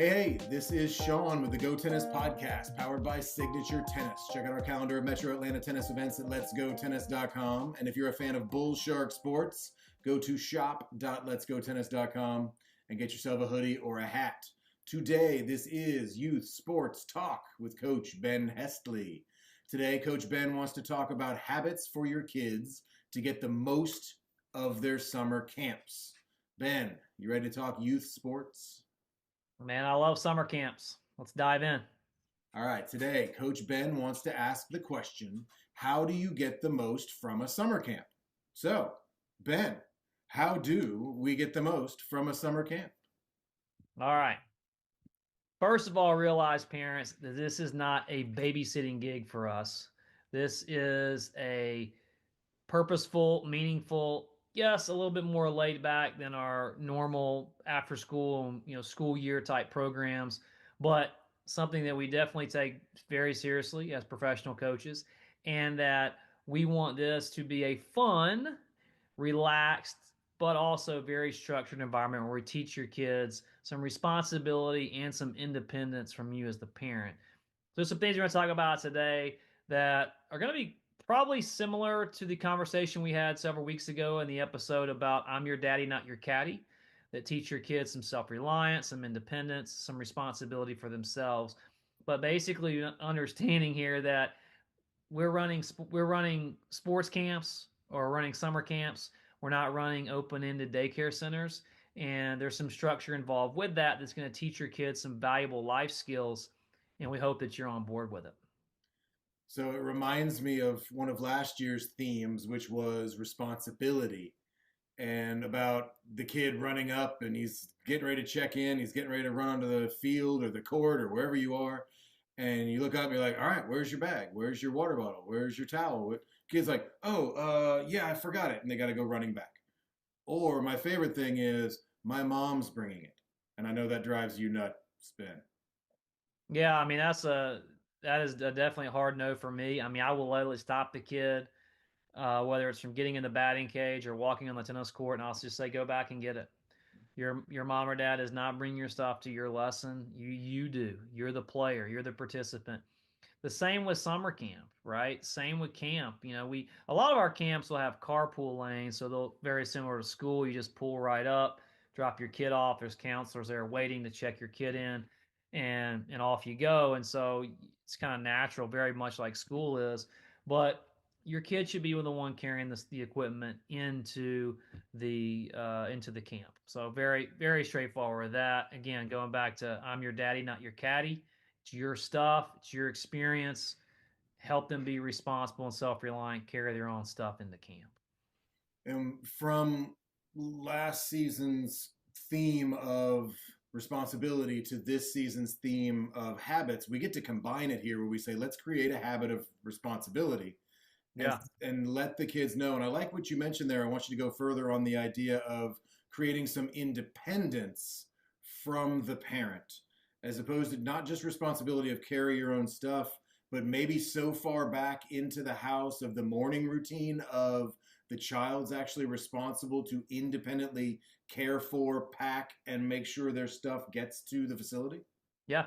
Hey, this is Sean with the Go Tennis Podcast, powered by Signature Tennis. Check out our calendar of Metro Atlanta tennis events at letsgotennis.com. And if you're a fan of Bull Shark Sports, go to shop.letsgotennis.com and get yourself a hoodie or a hat. Today, this is Youth Sports Talk with Coach Ben Hestley. Today, Coach Ben wants to talk about habits for your kids to get the most of their summer camps. Ben, you ready to talk youth sports? Man, I love summer camps. Let's dive in. All right, today, Coach Ben wants to ask the question, how do you get the most from a summer camp? So, Ben, how do we get the most from a summer camp? All right. First of all, realize, parents, that this is not a babysitting gig for us. This is a purposeful, meaningful, yes, a little bit more laid back than our normal after school, school year type programs, but something that we definitely take very seriously as professional coaches, and that we want this to be a fun, relaxed, but also very structured environment where we teach your kids some responsibility and some independence from you as the parent. So some things we're going to talk about today that are going to be probably similar to the conversation we had several weeks ago in the episode about I'm your daddy, not your caddy, that teach your kids some self-reliance, some independence, some responsibility for themselves. But basically understanding here that we're running sports camps or running summer camps. We're not running open-ended daycare centers, and there's some structure involved with that that's going to teach your kids some valuable life skills, and we hope that you're on board with it. So it reminds me of one of last year's themes, which was responsibility, and about the kid running up and he's getting ready to check in, he's getting ready to run onto the field or the court or wherever you are, and you look up and you're like, all right, where's your bag? Where's your water bottle? Where's your towel? Kid's like, oh, yeah, I forgot it, and they got to go running back. Or my favorite thing is my mom's bringing it, and I know that drives you nuts, Ben. Yeah, I mean that is definitely a hard no for me. I mean, I will literally stop the kid, whether it's from getting in the batting cage or walking on the tennis court, and I'll just say, go back and get it. Your mom or dad does not bring your stuff to your lesson. You do. You're the player. You're the participant. The same with summer camp, right? Same with camp. A lot of our camps will have carpool lanes, so they'll very similar to school. You just pull right up, drop your kid off. There's counselors there waiting to check your kid in, and off you go. And so it's kind of natural, very much like school is. But your kid should be the one carrying the equipment into the camp. So very very straightforward with that. Again, going back to I'm your daddy, not your caddy. It's your stuff. It's your experience. Help them be responsible and self-reliant. Carry their own stuff into camp. And from last season's theme of responsibility to this season's theme of habits, we get to combine it here where we say, let's create a habit of responsibility and, Yeah. and let the kids know. And I like what you mentioned there. I want you to go further on the idea of creating some independence from the parent, as opposed to not just responsibility of carry your own stuff, but maybe so far back into the house of the morning routine of the child's actually responsible to independently care for, pack, and make sure their stuff gets to the facility? Yeah.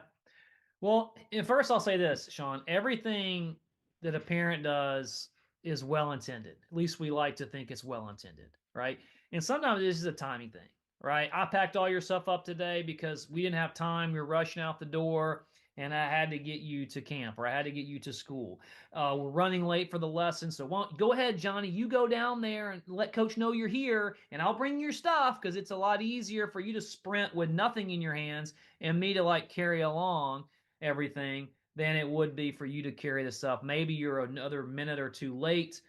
Well, and first I'll say this, Sean. Everything that a parent does is well intended. At least we like to think it's well intended, right? And sometimes this is a timing thing, right? I packed all your stuff up today because we didn't have time. We were rushing out the door, and I had to get you to camp or I had to get you to school. We're running late for the lesson, so go ahead, Johnny. You go down there and let Coach know you're here, and I'll bring your stuff because it's a lot easier for you to sprint with nothing in your hands and me to carry along everything than it would be for you to carry the stuff. Maybe you're another minute or two late,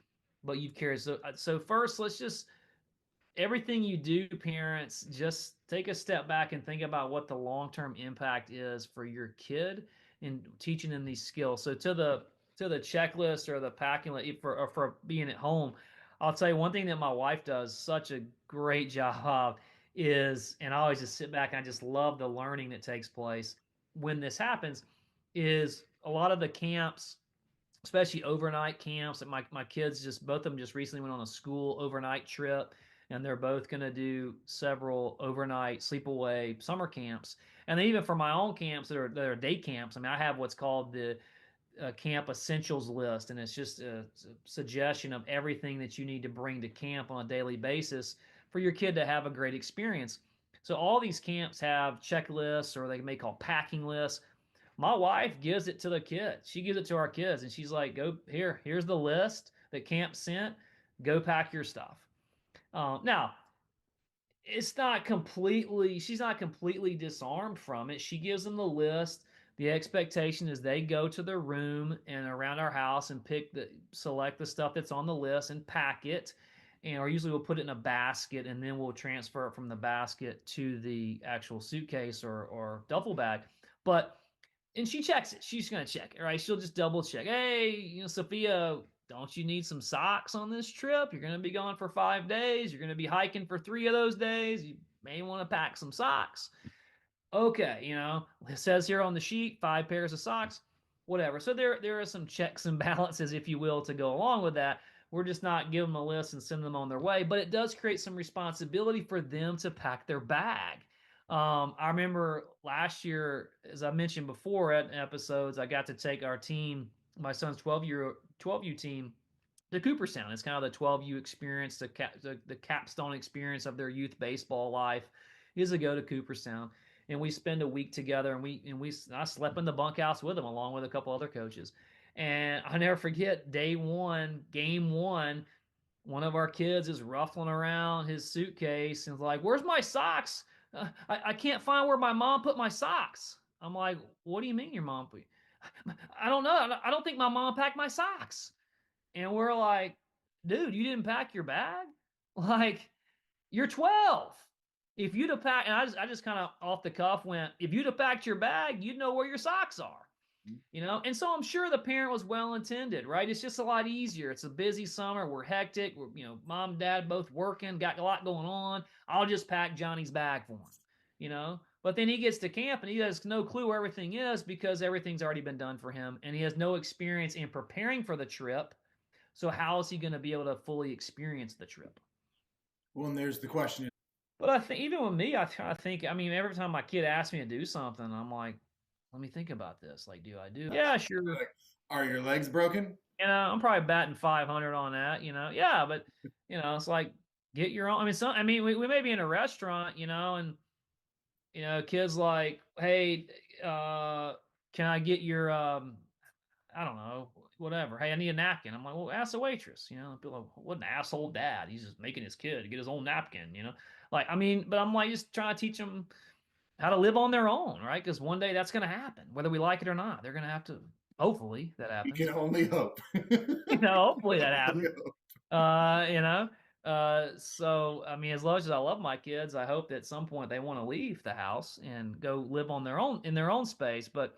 but you've carried. So first, let's just everything you do, parents, just take a step back and think about what the long-term impact is for your kid in teaching them these skills. So to the checklist or the packing for being at home, I'll tell you one thing that my wife does such a great job is, and I always just sit back and I just love the learning that takes place when this happens, is a lot of the camps, especially overnight camps. And my kids both of them just recently went on a school overnight trip. and they're both going to do several overnight sleepaway summer camps. And then even for my own camps that are day camps, I mean, I have what's called the camp essentials list, and it's just a suggestion of everything that you need to bring to camp on a daily basis for your kid to have a great experience. So all these camps have checklists, or they may call packing lists. My wife gives it to the kids. She gives it to our kids, and she's like, "Go here. Here's the list that camp sent. Go pack your stuff." Now, it's not completely, she's not completely disarmed from it. She gives them the list. The expectation is they go to their room and around our house and select the stuff that's on the list and pack it. And or usually we'll put it in a basket, and then we'll transfer it from the basket to the actual suitcase or duffel bag. But and she checks it. She's gonna check it, right? She'll just double check. Hey, Sophia, don't you need some socks on this trip? You're gonna be gone for 5 days. You're gonna be hiking for 3 of those days. You may want to pack some socks. Okay, it says here on the sheet 5 pairs of socks, whatever. So there are some checks and balances, if you will, to go along with that. We're just not giving them a list and send them on their way, but it does create some responsibility for them to pack their bag. I remember last year, as I mentioned before at episodes, I got to take our team, my son's 12U team, to Cooperstown. It's kind of the 12U experience, the capstone experience of their youth baseball life is to go to Cooperstown. And we spend a week together, and I slept in the bunkhouse with them along with a couple other coaches. And I never forget day one, game one of our kids is ruffling around his suitcase and is like, "Where's my socks? I can't find where my mom put my socks." I'm like, "What do you mean your mom put?" "I don't know. I don't think my mom packed my socks." And we're like, "Dude, you didn't pack your bag? Like, you're 12. If you'd have packed," and I just kind of off the cuff went, "If you'd have packed your bag, you'd know where your socks are." And so I'm sure the parent was well intended, right? It's just a lot easier. It's a busy summer. We're hectic. We're, mom and dad both working, got a lot going on. I'll just pack Johnny's bag for him. But then he gets to camp and he has no clue where everything is because everything's already been done for him, and he has no experience in preparing for the trip. So how is he going to be able to fully experience the trip? Well, and there's the question. But I think even with me, I think, I mean, every time my kid asks me to do something, I'm like, let me think about this. Like, do I do? Yeah, sure. Like, are your legs broken? I'm probably batting 500 on that. Yeah, but it's like get your own. I mean, we may be in a restaurant, and kids like, "Hey, can I get your I don't know, whatever. Hey, I need a napkin." I'm like, "Well, ask the waitress." People like, "What an asshole dad. He's just making his kid get his own napkin." Like, I mean, but I'm like just trying to teach them how to live on their own, right? Because one day that's going to happen, whether we like it or not. They're going to have to. Hopefully that happens. You can only hope. Hopefully that happens. So I mean, as much as I love my kids, I hope that at some point they want to leave the house and go live on their own in their own space. But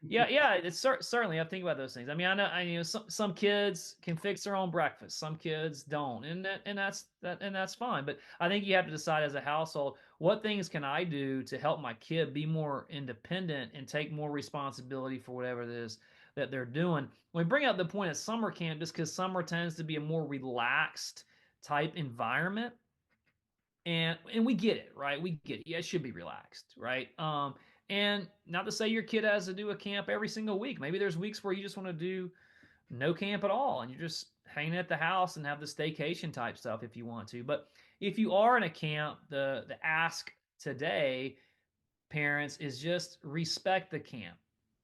yeah, it's certainly I think about those things. I mean, I know some kids can fix their own breakfast, some kids don't, and that's fine. But I think you have to decide as a household, what things can I do to help my kid be more independent and take more responsibility for whatever it is that they're doing. We bring up the point of summer camp just because summer tends to be a more relaxed type environment. And we get it, right? We get it. Yeah, it should be relaxed, right? And not to say your kid has to do a camp every single week. Maybe there's weeks where you just want to do no camp at all and you're just hanging at the house and have the staycation type stuff if you want to. But if you are in a camp, the ask today, parents, is just respect the camp.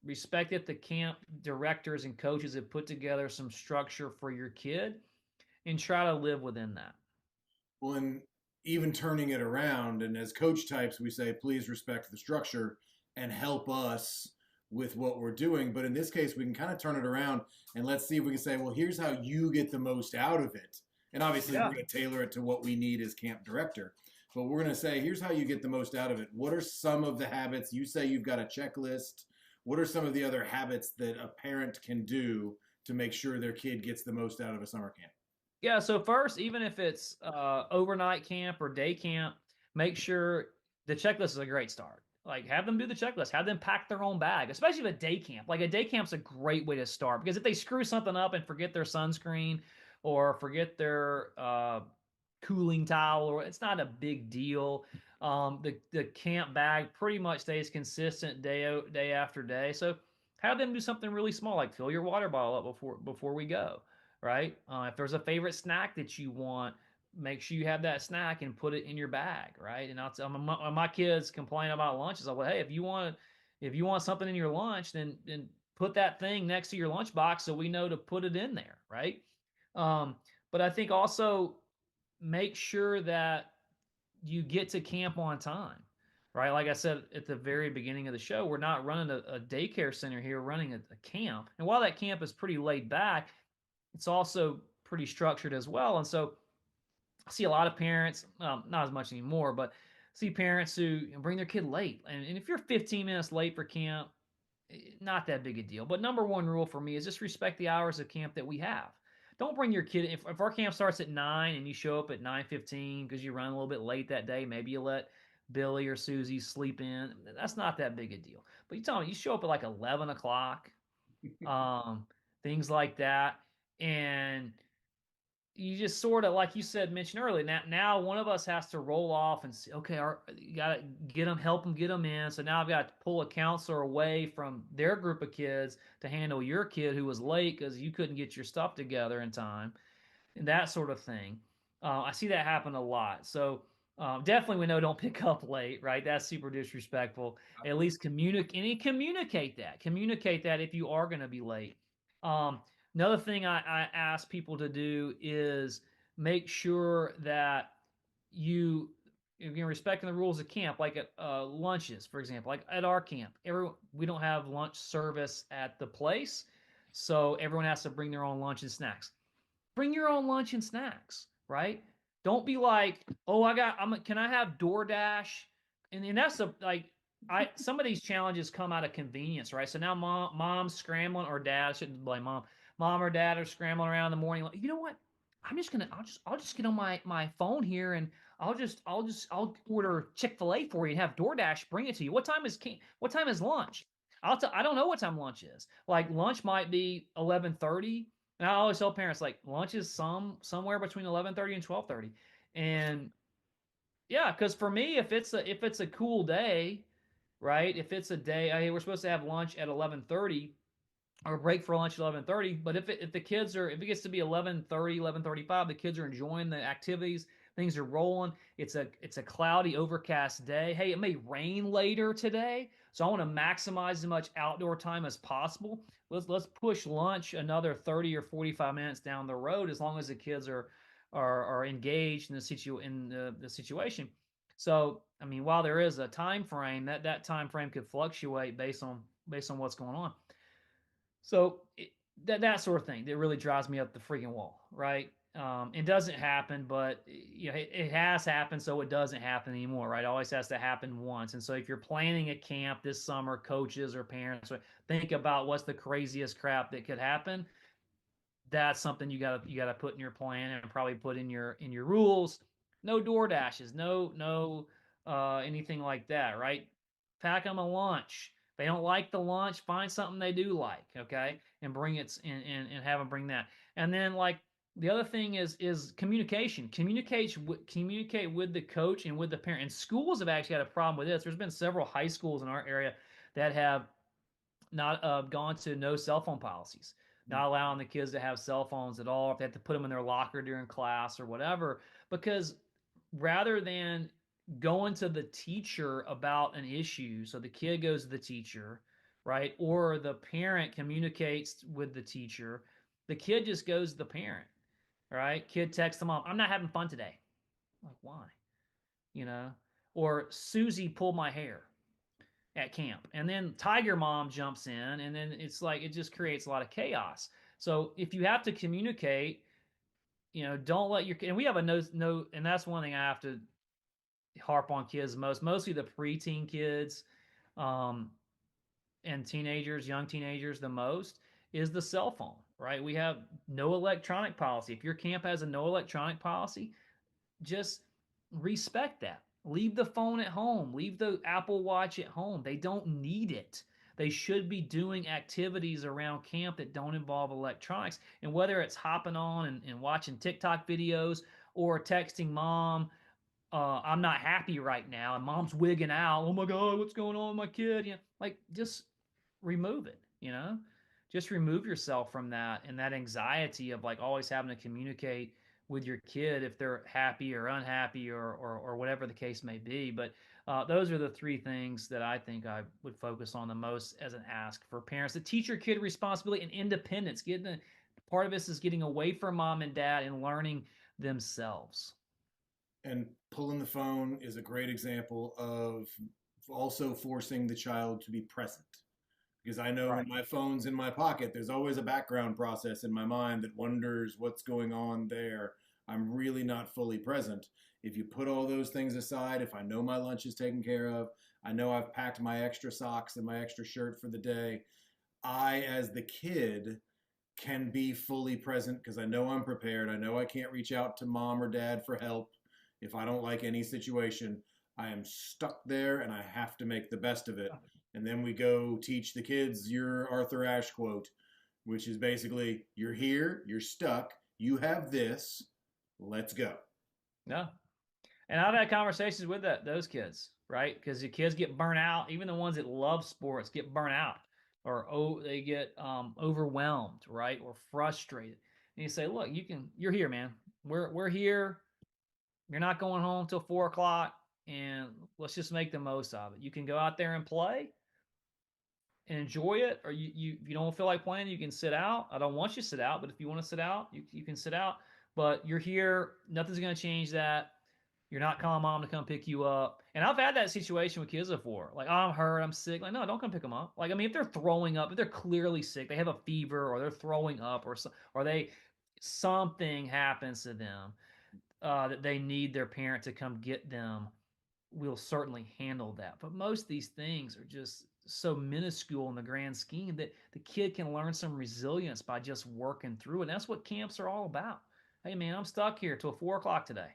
Respect that the camp directors and coaches have put together some structure for your kid and try to live within that. Well, and even turning it around, and as coach types, we say, please respect the structure and help us with what we're doing. But in this case, we can kind of turn it around and let's see if we can say, well, here's how you get the most out of it. And obviously, we're going to tailor it to what we need as camp director. But we're going to say, here's how you get the most out of it. What are some of the habits? You say you've got a checklist. What are some of the other habits that a parent can do to make sure their kid gets the most out of a summer camp? Yeah, so first, even if it's overnight camp or day camp, make sure the checklist is a great start. Like, have them do the checklist, have them pack their own bag, especially with a day camp. Like, a day camp's a great way to start because if they screw something up and forget their sunscreen or forget their cooling towel, or it's not a big deal. The camp bag pretty much stays consistent day after day. So have them do something really small, like fill your water bottle up before we go, right? If there's a favorite snack that you want, make sure you have that snack and put it in your bag, right? And I'll tell my kids complain about lunches. I'll go, hey, if you want something in your lunch, then put that thing next to your lunchbox so we know to put it in there, right? Um, but I think also make sure that you get to camp on time, right? Like I said at the very beginning of the show, we're not running a daycare center here, we're running a camp. And while that camp is pretty laid back, it's also pretty structured as well. And so I see a lot of parents, not as much anymore, but see parents who bring their kid late. And if you're 15 minutes late for camp, not that big a deal. But number one rule for me is just respect the hours of camp that we have. Don't bring your kid. If our camp starts at 9 and you show up at 9:15 because you run a little bit late that day, maybe you let Billy or Susie sleep in. That's not that big a deal. But you tell me you show up at like 11 o'clock, um, things like that, and you just sort of, like you said, mentioned earlier, now one of us has to roll off and say, okay, you got to get them, help them get them in. So now I've got to pull a counselor away from their group of kids to handle your kid who was late because you couldn't get your stuff together in time, and that sort of thing. I see that happen a lot. So definitely we know don't pick up late, right? That's super disrespectful. At least communicate that. Communicate that if you are going to be late. Um, Another thing I ask people to do is make sure that you, again, respecting the rules of camp, like at lunches, for example, like at our camp, we don't have lunch service at the place, so everyone has to bring their own lunch and snacks. Bring your own lunch and snacks, right? Don't be like, oh, can I have DoorDash? And that's like, some of these challenges come out of convenience, right? So now mom's scrambling, or dad, I shouldn't blame mom or dad are scrambling around in the morning. Like, you know what? I'll just get on my phone here and I'll order Chick-fil-A for you and have DoorDash bring it to you. What time is lunch? I don't know what time lunch is. Like lunch might be 11:30. And I always tell parents, like, lunch is somewhere between 11:30 and 12:30. And yeah, because for me, if it's a cool day, right? If it's a day, hey, we're supposed to have lunch at 11:30 or break for lunch at 11:30. But if it gets to be 11:30, 11:35, the kids are enjoying the activities, things are rolling. It's a cloudy, overcast day. Hey, it may rain later today, so I want to maximize as much outdoor time as possible. Let's push lunch another 30 or 45 minutes down the road, as long as the kids are engaged in the situation. So, I mean, while there is a time frame, that time frame could fluctuate based on what's going on. So that sort of thing that really drives me up the freaking wall, right? It doesn't happen, but it has happened, so it doesn't happen anymore, right? It always has to happen once. And so if you're planning a camp this summer, coaches or parents, think about what's the craziest crap that could happen. That's something you gotta put in your plan and probably put in your rules. No door dashes, no anything like that, right? Pack them a lunch. If they don't like the lunch, find something they do like, okay, and bring it and have them bring that. And then like the other thing is communication. Communicate with the coach and with the parent. And schools have actually had a problem with this. There's been several high schools in our area that have not gone to no cell phone policies, not allowing the kids to have cell phones at all, if they have to put them in their locker during class or whatever, because rather than going to the teacher about an issue, so the kid goes to the teacher, right, or the parent communicates with the teacher, the kid just goes to the parent, right? Kid texts the mom, I'm not having fun today. Like, why? You know, or Susie pulled my hair at camp. And then Tiger Mom jumps in, and then it's like it just creates a lot of chaos. So if you have to communicate, don't let your, and we have a no, and that's one thing I have to harp on kids mostly the preteen kids, and teenagers, young teenagers, the most is the cell phone, right? We have no electronic policy. If your camp has a no electronic policy, just respect that. Leave the phone at home. Leave the Apple Watch at home. They don't need it. They should be doing activities around camp that don't involve electronics. And whether it's hopping on and watching TikTok videos or texting mom, I'm not happy right now, and mom's wigging out. Oh my God, what's going on with my kid? Like just remove it, just remove yourself from that and that anxiety of like always having to communicate with your kid if they're happy or unhappy or whatever the case may be. But those are the three things that I think I would focus on the most as an ask for parents to teach your kid responsibility and independence. Part of this is getting away from mom and dad and learning themselves. And pulling the phone is a great example of also forcing the child to be present. Because I know Right. when my phone's in my pocket, there's always a background process in my mind that wonders what's going on there. I'm really not fully present. If you put all those things aside, if I know my lunch is taken care of, I know I've packed my extra socks and my extra shirt for the day, I, as the kid, can be fully present because I know I'm prepared. I know I can't reach out to mom or dad for help if I don't like any situation. I am stuck there and I have to make the best of it. And then we go teach the kids your Arthur Ashe quote, which is basically, you're here, you're stuck, you have this, let's go. No. And I've had conversations with those kids, right? Because the kids get burnt out. Even the ones that love sports get burnt out, or they get overwhelmed, right, or frustrated. And you say, "Look, you're here, man. We're here. You're not going home till 4 o'clock, and let's just make the most of it. You can go out there and play and enjoy it, or if you don't feel like playing, you can sit out. I don't want you to sit out, but if you want to sit out, you can sit out. But you're here. Nothing's going to change that. You're not calling mom to come pick you up. And I've had that situation with kids before. Like, oh, I'm hurt, I'm sick. Like, no, don't come pick them up. Like, I mean, if they're throwing up, if they're clearly sick, they have a fever, or they're throwing up, or they something happens to them that they need their parent to come get them, we'll certainly handle that. But most of these things are just so minuscule in the grand scheme that the kid can learn some resilience by just working through it. And that's what camps are all about. Hey, man, I'm stuck here till 4 o'clock today,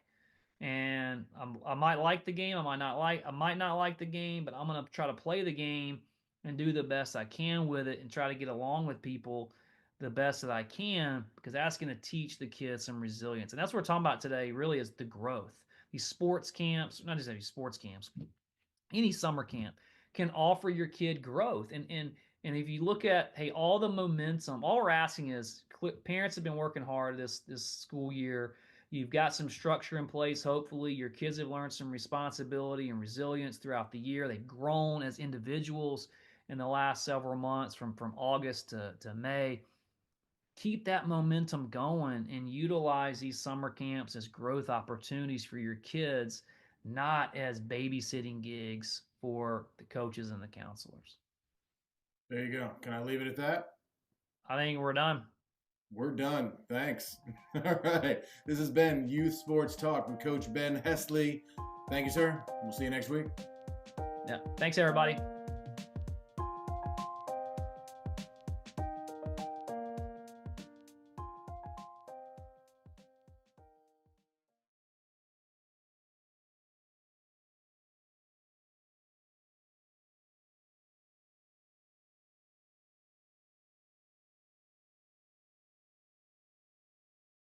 and I might like the game. I might not like the game, but I'm gonna try to play the game and do the best I can with it, and try to get along with people the best that I can, because that's going to teach the kids some resilience. And that's what we're talking about today. Really, is the growth. These sports camps, not just any sports camps, any summer camp can offer your kid growth. And if you look at, hey, all the momentum, all we're asking is, parents have been working hard this school year. You've got some structure in place. Hopefully, your kids have learned some responsibility and resilience throughout the year. They've grown as individuals in the last several months, from August to May. Keep that momentum going and utilize these summer camps as growth opportunities for your kids, not as babysitting gigs for the coaches and the counselors. There you go. Can I leave it at that? I think we're done. We're done. Thanks. All right. This has been Youth Sports Talk with Coach Ben Hestley. Thank you, sir. We'll see you next week. Yeah. Thanks, everybody.